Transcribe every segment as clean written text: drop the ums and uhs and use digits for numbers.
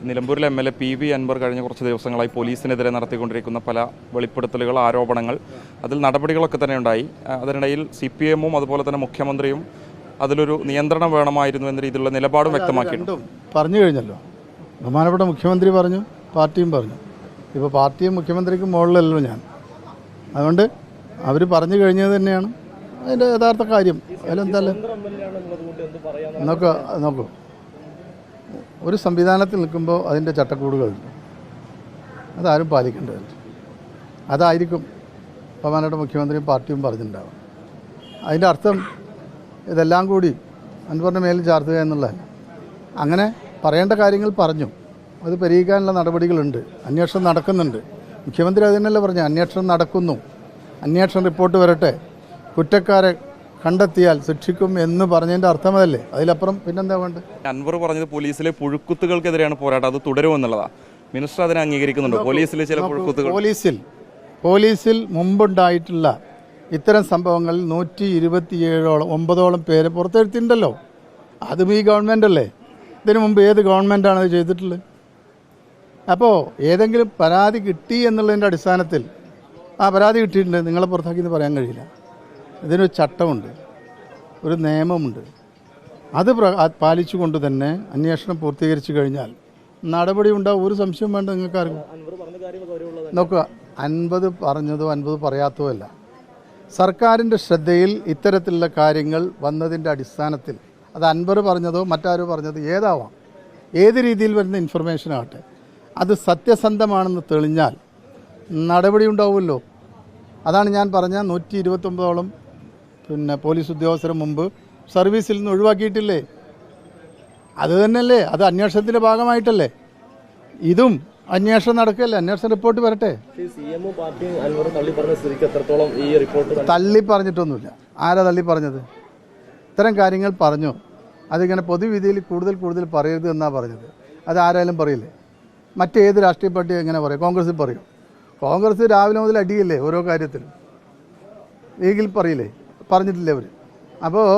നിലമ്പൂരിലെ MLA PV Anwar കഴിഞ്ഞ കുറച്ച് ദിവസങ്ങളായി പോലീസിനെതിരെ നടത്തിക്കൊണ്ടിരിക്കുന്ന പല വെളിപ്പെടുത്തലുകൾ, ആരോപണങ്ങൾ, അതിൽ നടപടികളൊക്കെ തന്നെ ഉണ്ടായി. അതിനിടയിൽ CPM-ഉം അതുപോലെ തന്നെ മുഖ്യമന്ത്രിയും അതിലൊരു നിയന്ത്രണം വേണമായിരുന്നു എന്ന രീതിയിലുള്ള നിലപാടും വ്യക്തമാക്കിയിട്ടുണ്ട്. പറഞ്ഞു കഴിഞ്ഞല്ലോ, ബഹുമാനപ്പെട്ട മുഖ്യമന്ത്രി പറഞ്ഞു, പാർട്ടിയും പറഞ്ഞു. ഇപ്പോൾ പാർട്ടിയും മുഖ്യമന്ത്രിക്കും മുകളിലല്ലോ ഞാൻ. അതുകൊണ്ട് അവർ പറഞ്ഞു കഴിഞ്ഞത് തന്നെയാണ് അതിൻ്റെ യഥാർത്ഥ കാര്യം. അതിലെന്തല്ലേ നോക്കൂ, ഒരു സംവിധാനത്തിൽ നിൽക്കുമ്പോൾ അതിൻ്റെ ചട്ടക്കൂടുകളുണ്ട്, അതാരും പാലിക്കേണ്ടതല്ല. അതായിരിക്കും ബഹുമാനപ്പെട്ട മുഖ്യമന്ത്രിയും പാർട്ടിയും പറഞ്ഞിട്ടുണ്ടാവും. അതിൻ്റെ അർത്ഥം ഇതെല്ലാം കൂടി അൻവറിൻ്റെ മേലിൽ ചാർത്തുക എന്നുള്ളതല്ല. അങ്ങനെ പറയേണ്ട കാര്യങ്ങൾ പറഞ്ഞു, അത് പരിഹരിക്കാനുള്ള നടപടികളുണ്ട്, അന്വേഷണം നടക്കുന്നുണ്ട്. മുഖ്യമന്ത്രി അത് തന്നെയല്ലേ പറഞ്ഞു, അന്വേഷണം നടക്കുന്നു, അന്വേഷണ റിപ്പോർട്ട് വരട്ടെ, കുറ്റക്കാരെ കണ്ടെത്തിയാൽ ശിക്ഷിക്കും എന്ന് പറഞ്ഞതിൻ്റെ അർത്ഥമതല്ലേ. അതിലപ്പുറം പിന്നെന്താ വേണ്ടത്? അൻവർ പറഞ്ഞത് പോലീസിലെ പുഴുക്കുത്തുകൾക്കെതിരെയാണ് പോരാട്ടം, അത് തുടരുമെന്നുള്ളതാണ്. മിനിസ്റ്റർ അതിനെ അംഗീകരിക്കുന്നുണ്ടോ? പോലീസിലെ ചില പുഴുക്കുത്തുകൾ പോലീസിൽ മുമ്പുണ്ടായിട്ടുള്ള ഇത്തരം സംഭവങ്ങളിൽ 127-9 പേര് പുറത്തെടുത്തിട്ടുണ്ടല്ലോ. അതും ഈ ഗവൺമെൻറ് അല്ലേ. ഇതിനു മുമ്പ് ഏത് ഗവൺമെൻറ്റാണ് അത് ചെയ്തിട്ടുള്ളത്? അപ്പോൾ ഏതെങ്കിലും പരാതി കിട്ടി എന്നുള്ളതിൻ്റെ അടിസ്ഥാനത്തിൽ ആ പരാതി കിട്ടിയിട്ടുണ്ട്, നിങ്ങളെ പുറത്താക്കിയെന്ന് പറയാൻ കഴിയില്ല. ഇതിനൊരു ചട്ടമുണ്ട്, ഒരു നിയമമുണ്ട്. അത് പാലിച്ചുകൊണ്ട് തന്നെ അന്വേഷണം പൂർത്തീകരിച്ചു കഴിഞ്ഞാൽ നടപടി ഉണ്ടാവും. ഒരു സംശയം വേണ്ട നിങ്ങൾക്കാർക്കും. നോക്കുക, 50 പറഞ്ഞതോ 50 പറയാത്തതോ അല്ല. സർക്കാരിൻ്റെ ശ്രദ്ധയിൽ ഇത്തരത്തിലുള്ള കാര്യങ്ങൾ വന്നതിൻ്റെ അടിസ്ഥാനത്തിൽ അത് അൻവർ പറഞ്ഞതോ മറ്റാരോ പറഞ്ഞതോ ഏതാവാം, ഏത് രീതിയിൽ വരുന്ന ഇൻഫർമേഷൻ ആകട്ടെ, അത് സത്യസന്ധമാണെന്ന് തെളിഞ്ഞാൽ നടപടി ഉണ്ടാവുമല്ലോ. അതാണ് ഞാൻ പറഞ്ഞ 129 പോലീസ് ഉദ്യോഗസ്ഥരെ മുമ്പ് സർവീസിൽ നിന്ന് ഒഴിവാക്കിയിട്ടില്ലേ? അത് തന്നെയല്ലേ, അത് അന്വേഷണത്തിൻ്റെ ഭാഗമായിട്ടല്ലേ. ഇതും അന്വേഷണം നടക്കുകയല്ലേ, അന്വേഷണ റിപ്പോർട്ട് വരട്ടെ. തള്ളി പറഞ്ഞിട്ടൊന്നുമില്ല. ആരാ തള്ളി പറഞ്ഞത്? ഇത്തരം കാര്യങ്ങൾ പറഞ്ഞു, അതിങ്ങനെ പൊതുവിധിയിൽ കൂടുതൽ പറയരുത് എന്നാണ് പറഞ്ഞത്. അത് ആരായാലും പറയില്ലേ? മറ്റേത് രാഷ്ട്രീയ പാർട്ടി എങ്ങനെ പറയും? കോൺഗ്രസ്സിൽ പറയും. കോൺഗ്രസ് രാവിലെ മുതൽ അടിയില്ലേ ഓരോ കാര്യത്തിലും. ലീഗിൽ പറയില്ലേ? പറഞ്ഞിട്ടില്ലേ അവർ? അപ്പോൾ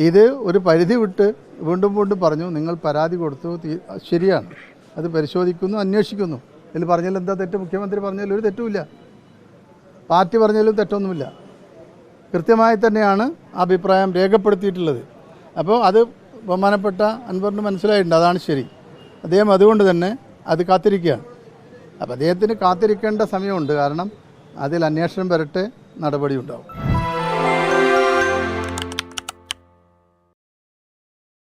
ഇത് ഒരു പരിധി വിട്ട് വീണ്ടും പറഞ്ഞു. നിങ്ങൾ പരാതി കൊടുത്തു, ശരിയാണ്, അത് പരിശോധിക്കുന്നു, അന്വേഷിക്കുന്നു. ഇതിൽ പറഞ്ഞാൽ എന്താ തെറ്റ്? മുഖ്യമന്ത്രി പറഞ്ഞാലും ഒരു തെറ്റുമില്ല, പാർട്ടി പറഞ്ഞാലും തെറ്റൊന്നുമില്ല. കൃത്യമായി തന്നെയാണ് അഭിപ്രായം രേഖപ്പെടുത്തിയിട്ടുള്ളത്. അപ്പോൾ അത് ബഹുമാനപ്പെട്ട അൻവറിന് മനസ്സിലായിട്ടുണ്ട്, അതാണ് ശരി. അദ്ദേഹം അതുകൊണ്ട് തന്നെ അത് കാത്തിരിക്കുകയാണ്. അപ്പോൾ അദ്ദേഹത്തിന് കാത്തിരിക്കേണ്ട സമയമുണ്ട്. കാരണം അതിൽ അന്വേഷണം വരട്ടെ, നടപടി ഉണ്ടാവും.